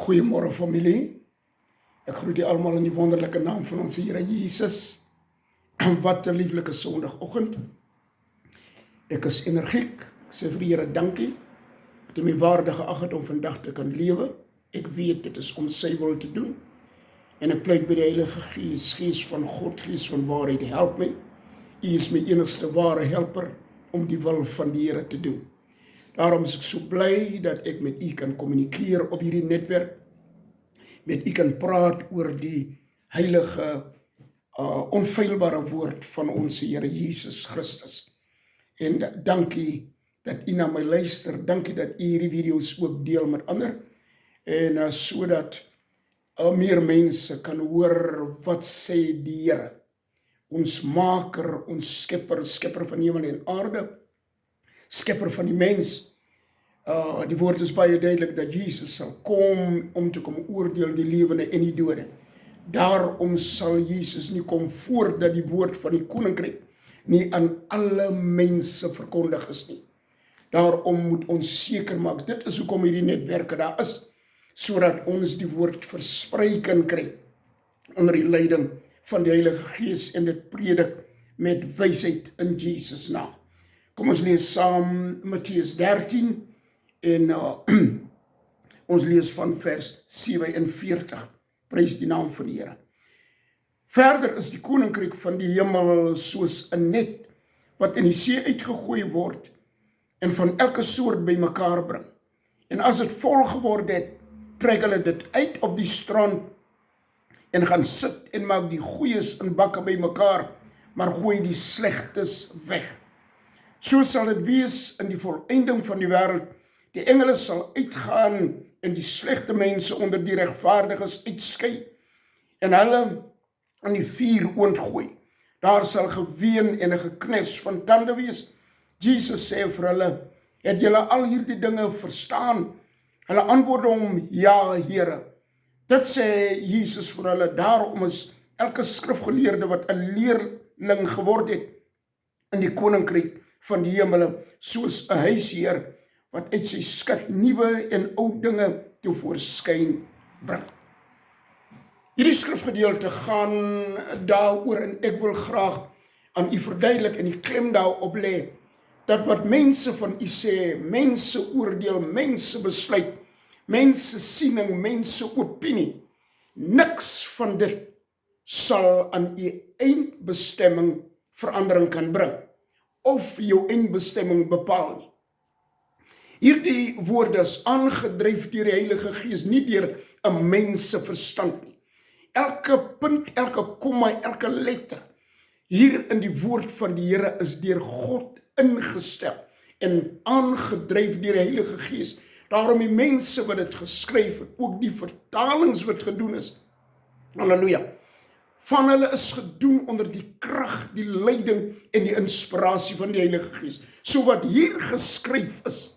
Goeiemôre familie. Ek groet julle almal in die wonderlike naam van ons Here Jesus. Wat 'n lieflike Sondagoggend. Ek is energiek. Ek sê vir die Here dankie dat hy my waardig geag het om vandag te kan lewe. Ek weet dit is om sy wil te doen. En ek pleit by die Heilige Gees, Gees van God, Gees van waarheid, help my. U is my enigste ware helper om die wil van die Here te doen. Daarom is ek so bly dat ek met u kan kommunikeer op hierdie netwerk. Met u kan praat oor die heilige, onfeilbare woord van ons Here Jesus Christus. En dankie dat u na my luister. Dankie dat u hierdie video's ook deel met ander. En sodat meer mense kan hoor wat sê die Here. Ons maker, ons skepper van hemel en aarde. Skepper van die mens. Die woord is baie duidelik dat Jesus sal kom om te kom oordeel die lewende en die dode. Daarom sal Jesus nie kom voordat die woord van die koninkryk nie aan alle mense verkondig is nie. Daarom moet ons seker maak, dit is hoekom hierdie netwerke daar is, sodat ons die woord versprei kan kry onder die leiding van die Heilige Gees en dit predik met wysheid in Jesus naam. Kom ons lees saam Matteus 13 en ons lees van vers 47. Prys die naam van die Here. Verder is die koninkryk van die hemel soos 'n net wat in die see uitgegooi word en van elke soort bymekaar bring. En as dit vol geword het, trek hulle dit uit op die strand en gaan sit en maak die goeies in bakke bymekaar, maar gooi die slegtes weg. So sal dit wees in die volëinding van die wêreld. Die engele sal uitgaan en die slegte mense onder die regvaardiges uitskei en hulle in die vuur oondgooi. Daar sal geween en 'n geknes van tande wees. Jesus sê vir hulle, het julle al hierdie dinge verstaan? Hulle antwoord hom, ja, Here. Dit sê Jesus vir hulle, daarom is elke skrifgeleerde wat 'n leerling geword het in die koninkryk van die hemele, soos 'n huisheer wat uit sy skat nuwe en ou dinge tevoorskyn bring. Hierdie skrifgedeelte gaan daaroor en ek wil graag aan u verduidelik en die klem daarop lê, dat wat mense van u sê, mense oordeel, mense besluit, mense siening, mense opinie, niks van dit sal aan u eindbestemming verandering kan bring, of jou eindbestemming bepaal nie. Hierdie woorde is aangedryf deur die Heilige Gees, nie deur 'n mens se verstand nie. Elke punt, elke komma, elke letter hier in die woord van die Here is deur God ingestel en aangedryf deur die Heilige Gees. Daarom die mense wat dit geskryf het, ook die vertalings wat gedoen is, halleluja, van hulle is gedoen onder die krag, die leiding en die inspirasie van die Heilige Gees. So wat hier geskryf is,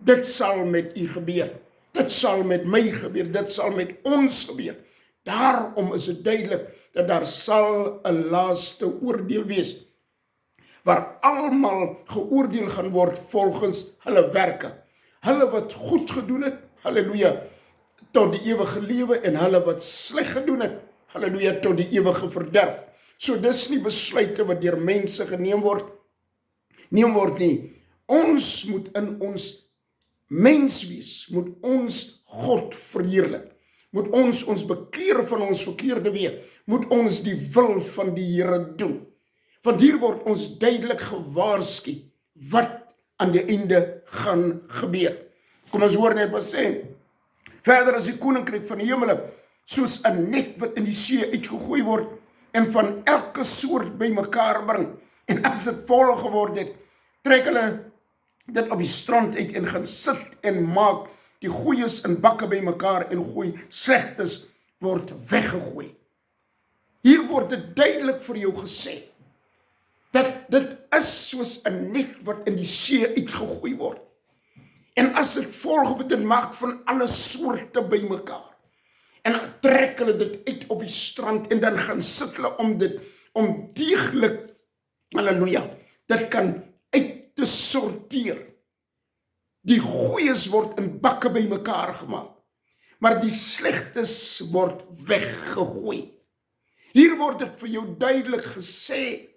dit sal met u gebeur, dit sal met my gebeur, dit sal met ons gebeur. Daarom is dit duidelik dat daar sal 'n laaste oordeel wees, waar almal geoordeel gaan word volgens hulle werke. Hulle wat goed gedoen het, halleluja, tot die ewige lewe, en hulle wat sleg gedoen het, halleluja, tot die ewige verderf. So dis nie besluite wat deur mense geneem word nie. Ons moet in ons mens wees, moet ons God verheerlik, moet ons bekeer van ons verkeerde weë, moet ons die wil van die Here doen. Want hier word ons duidelik gewaarsku wat aan die einde gaan gebeur. Kom ons hoor net wat sê. Verder is die koninkryk van die hemele soos 'n net wat in die see uitgegooi word en van elke soort bymekaar bring. En as dit vol geword het, trek hulle dit op die strand uit en gaan sit en maak die goeies in bakke bymekaar en gooi slegtes word weggegooi. Hier word dit duidelik vir jou gesê dat dit is soos 'n net wat in die see uitgegooi word. En as dit vol word, dan maak van alle soorte bymekaar. En dan trek hulle dit uit op die strand en dan gaan sit hulle om deeglik, halleluja, dit kan uit te sorteer. Die goeies word in bakke bymekaar gemaak. maar die slegtes word weggegooi. Hier word dit vir jou duidelik gesê,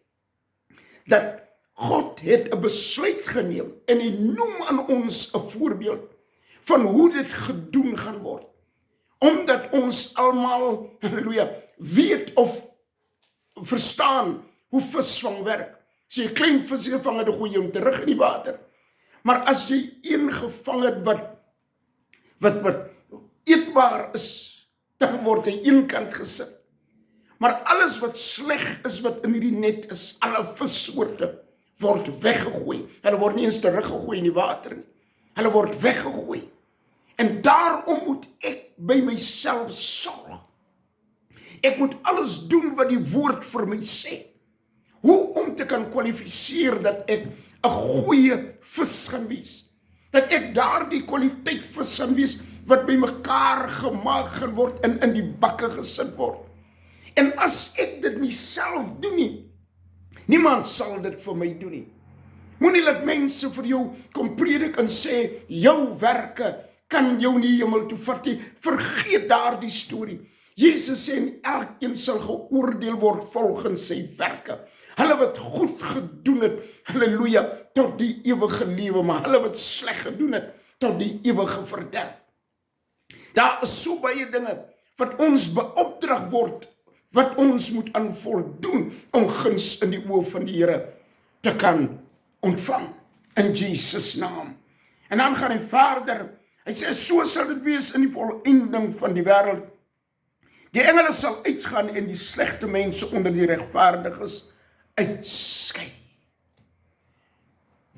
dat God het 'n besluit geneem, en hy noem aan ons 'n voorbeeld, van hoe dit gedoen gaan word. Omdat ons almal, halleluja, weet of verstaan hoe visvang werk. As jy 'n klein vis gevang het, dan gooi jy hom terug in die water. Maar as jy een gevang het wat eetbaar is, dan word hy eenkant gesit. Maar alles wat sleg is, wat in hierdie net is, alle vissoorte, word weggegooi. Hulle word nie eens teruggegooi in die water nie. Hulle word weggegooi. En daarom moet ek by myself sorg. Ek moet alles doen wat die woord vir my sê. Hoe om te kan kwalifiseer dat ek 'n goeie vis gaan wees. Dat ek daardie kwaliteit vis gaan wees, wat by mekaar gemaak gaan word en in die bakke gesit word. En as ek dit nie self doen nie, niemand sal dit vir my doen nie. Moenie laat mense vir jou kom predik en sê, jou werke kan jou nie hemel toe vat nie. Vergeet daardie storie. Jesus sê, en elkeen sal geoordeel word volgens sy werke. Hulle wat goed gedoen het, halleluja, tot die ewige lewe, maar hulle wat sleg gedoen het, tot die ewige verderf. Daar is so baie dinge wat ons beopdrag word, wat ons moet aan voldoen om guns in die oë van die Here te kan ontvang, in Jesus naam. En dan gaan hy verder, hy sê, so sal dit wees in die volëinding van die wêreld. Die engele sal uitgaan en die slegte mense onder die regverdiges uitskei.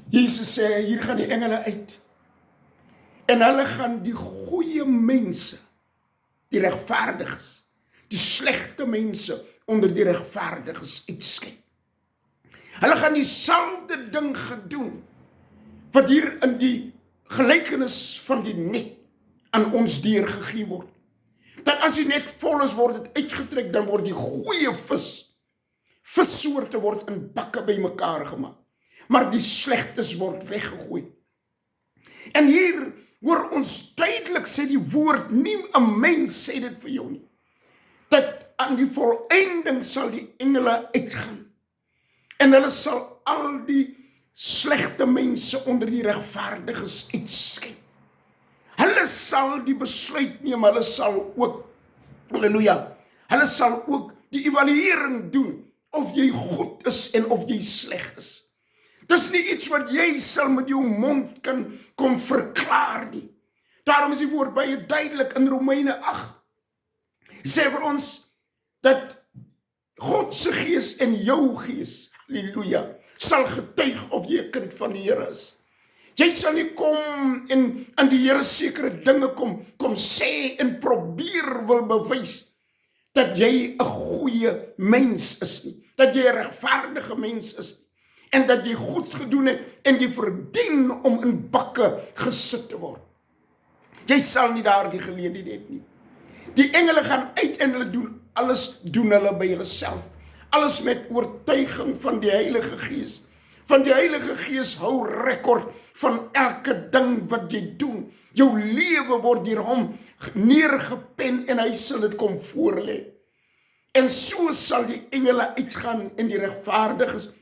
Jesus sê, hier gaan die engele uit, en hulle gaan die goeie mense, die regverdiges, die slegte mense onder die regverdiges uitskei. Hulle gaan dieselfde ding gedoen, wat hier in die gelykenis van die net aan ons deurgegee word. Dat as die net vol is, word dit uitgetrek, dan word die goeie vissoorte word in bakke by mekaar gemaak. Maar die slegtes word weggegooi. En hier hoor ons duidelik sê die woord, nie 'n mens sê dit vir jou nie, dat aan die volëinding sal die engele uitgaan. En hulle sal al die slegte mense onder die regverdiges uitskei. Hulle sal die besluit neem, hulle sal ook, halleluja, hulle sal ook die evaluering doen, of jy goed is en of jy sleg is. Dis nie iets wat jy sal met jou mond kan kom verklaar nie. Daarom is die woord baie duidelik in Romeine 8. Sê vir ons, dat God se gees en jou gees, halleluja, sal getuig of jy 'n kind van die Here is. Jy sal nie kom en aan die Here sekere dinge kom sê en probeer wil bewys dat jy 'n goeie mens is nie, dat jy 'n regverdige mens is nie, en dat jy goed gedoen het en jy verdien om in bakke gesit te word. Jy sal nie daar die geleentheid hê nie. Die engele gaan uit en hulle doen hulle by hulle self. Alles met oortuiging van die Heilige Gees. Want die Heilige Gees hou rekord van elke ding wat jy doen. Jou lewe word deur hom neergepen en hy sal dit kom voorlê. En so sal die engele uitgaan en die regverdiges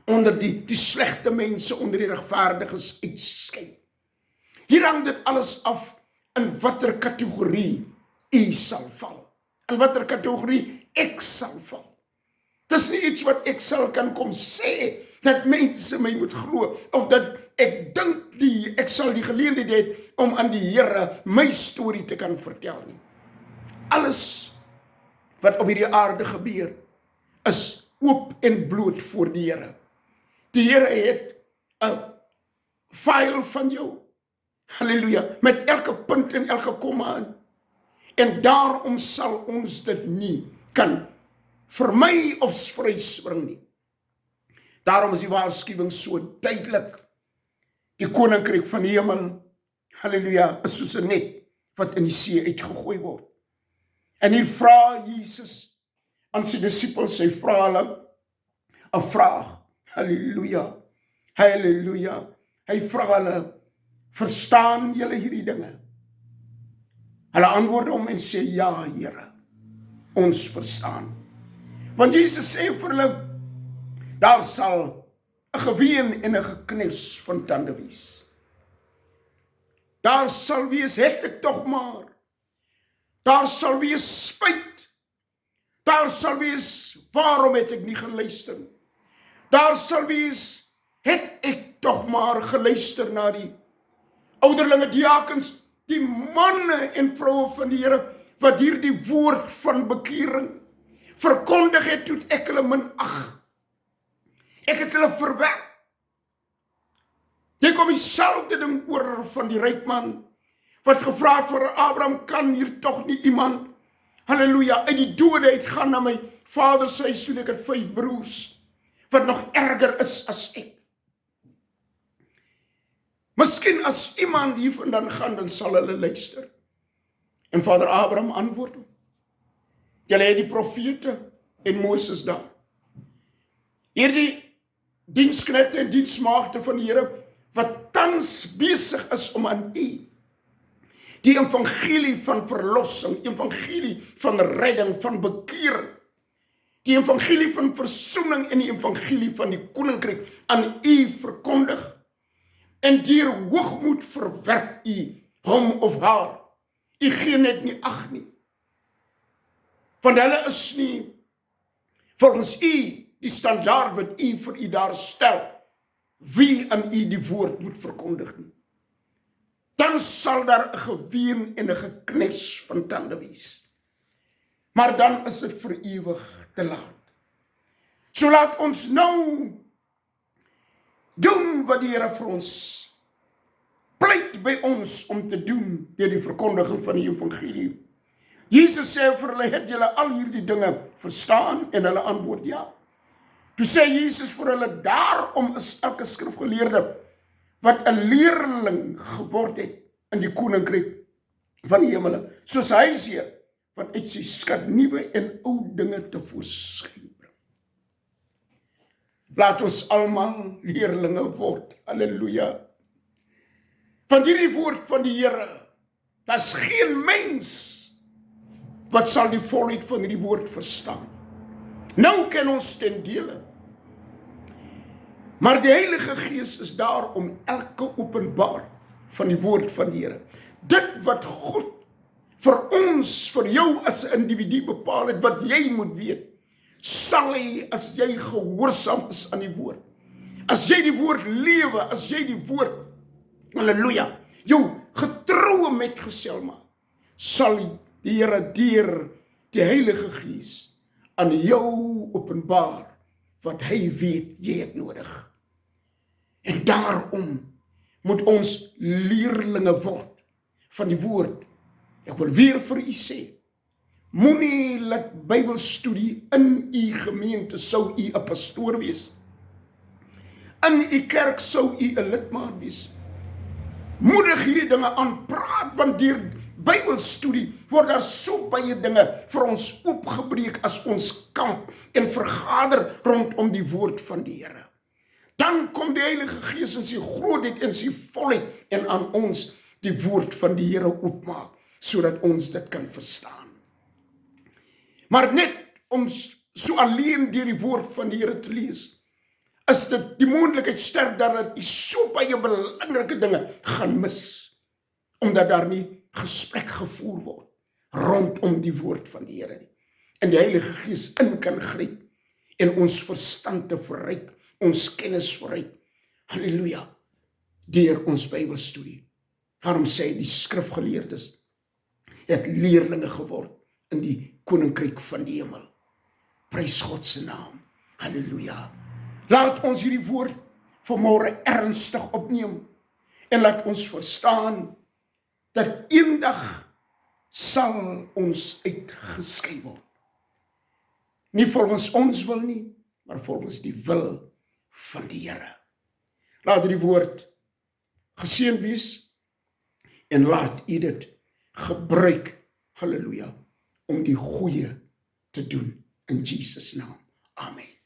onder die slegte mense onder die regverdiges uitskei. Hier hang dit alles af in watter kategorie u sal val. In watter kategorie ek sal val. Dis nie iets wat ek sal kan kom sê, dat mense my moet glo, of dat ek dink ek sal die geleentheid hê om aan die Here my storie te kan vertel nie. Alles wat op hierdie aarde gebeur, is oop en bloot voor die Here. Die Here het 'n file van jou, halleluja, met elke punt en elke komma in. En daarom sal ons dit nie kan vermy of vryspring nie. Daarom is die waarskuwing so duidelik. Die koninkryk van die hemel, halleluja, is soos 'n net wat in die see uitgegooi word. En hier vra Jesus aan sy disippels, hy vra hulle 'n vraag. Halleluja, halleluja. Hy vra hulle, verstaan julle hierdie dinge? Hulle antwoord hom en sê, ja, Here, ons verstaan. Want Jesus sê vir hulle, daar sal 'n geween en 'n geknars van tande wees. Daar sal wees, het ek tog maar. Daar sal wees spyt. Daar sal wees, waarom het ek nie geluister? Daar sal wees, het ek tog maar geluister na die ouderlinge, diakens, die manne en vroue van die Here, wat hier die woord van bekering verkondig het, toe ek hulle minag. Ek het hulle verwerp. Jy kom dieselfde ding oor van die ryk man, wat gevra het vir Abraham, kan hier tog nie iemand, halleluja, uit die dode uitgaan na my vader se huis, toe ek het 5 broers, wat nog erger is as ek. Miskien as iemand hier vandaan gaan, dan sal hulle luister. En vader Abraham antwoord hom, julle het die profete en Moses daar. Hierdie diensknegte en diensmaagde van die Here, wat tans besig is om aan u die evangelie van verlossing, evangelie van redding, van bekering, die evangelie van versoening en die evangelie van die koninkryk aan u verkondig, en deur hoogmoed verwerp u hom of haar. U gee net nie ag nie. Want hulle is nie volgens u die standaard wat u vir u daar stel, wie aan u die woord moet verkondig nie. Dan sal daar 'n geween en 'n geknars van tande wees. Maar dan is dit vir ewig te laat. So laat ons nou doen wat die Here vir ons pleit by ons om te doen deur die verkondiging van die evangelie. Jesus sê vir hulle, het julle al hierdie dinge verstaan? En hulle antwoord ja. Toe sê Jesus vir hulle, daarom is elke skrifgeleerde wat 'n leerling geword het in die koninkryk van die hemele, soos huisheer wat uit sy skat nuwe en ou dinge te voorskyn bring. Laat ons almal leerlinge word. Halleluja. Van hierdie woord van die Here, daar's geen mens wat sal die volheid van hierdie woord verstaan. Nou ken ons ten dele. Maar die Heilige Gees is daar om elke openbaar van die woord van die Here. Dit wat God vir ons, vir jou as 'n individu bepaal het, wat jy moet weet, sal hy, as jy gehoorsaam is aan die woord. As jy die woord lewe, as jy die woord, halleluja, jou getroue metgesel maak, sal die Here deur die Heilige Gees aan jou openbaar wat hy weet jy het nodig. En daarom moet ons leerlinge word van die woord. Ek wil weer vir u sê, moenie laat Bybelstudie in u gemeente, sou u 'n pastoor wees. In u kerk sou u 'n lidmaat wees. Moedig hierdie dinge aan, praat, want deur Bybelstudie word daar so baie dinge vir ons oopgebreek as ons kamp en vergader rondom die woord van die Here. Dan kom die Heilige Gees in sy grootheid en sy volheid en aan ons die woord van die Here oopmaak, sodat ons dit kan verstaan. Maar net om so alleen deur die woord van die Here te lees, is dit die moontlikheid sterk dat jy so baie belangrike dinge gaan mis, omdat daar nie gesprek gevoer word rondom die woord van die Here nie. En die Heilige Gees in kan gryp en ons verstand te verryk, ons kennis verryk. Halleluja. Deur ons Bybelstudie. Daarom sê die skrifgeleerdes het leerlinge geword in die koninkryk van die hemel. Prys God se naam. Halleluja. Laat ons hierdie woord vanmôre ernstig opneem en laat ons verstaan dat eendag sal ons uitgeskei word. Nie volgens ons wil nie, maar volgens die wil van die Here. Laat die woord geseën wees en laat u dit gebruik, halleluja, om die goeie te doen in Jesus naam. Amen.